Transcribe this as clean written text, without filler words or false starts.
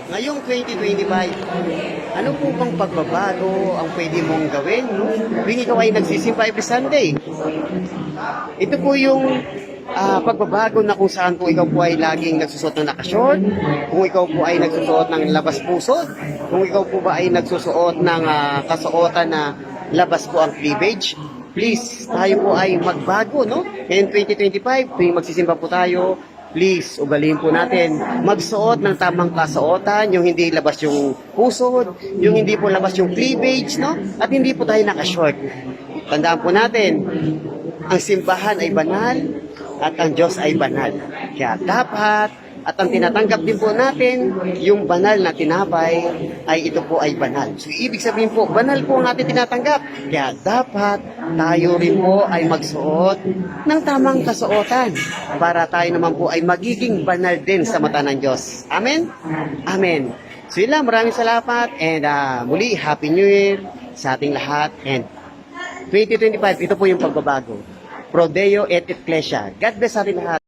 Ngayong 2025, ano po bang pagbabago ang pwede mong gawin, no? Tuwing ikaw ay nagsisimba every Sunday. Ito po yung pagbabago na kung saan kung ikaw po ay laging nagsusuot ng nakashort, kung ikaw po ay nagsusuot ng labas pusod, kung ikaw po ba ay nagsusuot ng kasuotan na labas po ang cleavage. Please, tayo po ay magbago, no? Ngayon 2025, tuwing magsisimba po tayo, please, ugaliin po natin, magsuot ng tamang kasuotan, yung hindi labas yung pusod, yung hindi po labas yung cleavage, no? At hindi po tayo nakashort. Tandaan po natin, ang simbahan ay banal at ang Diyos ay banal. Kaya dapat, at ang tinatanggap din po natin, yung banal na tinapay, ay ito po ay banal. So, ibig sabihin po, banal po ang ating tinatanggap. Kaya dapat tayo rin po ay magsuot ng tamang kasuotan para tayo naman po ay magiging banal din sa mata ng Diyos. Amen? Amen. So, yun lang. Maraming salamat. And muli, Happy New Year sa ating lahat. And 2025, ito po yung pagbabago. Pro Deo et Ecclesia. God bless sa ating lahat.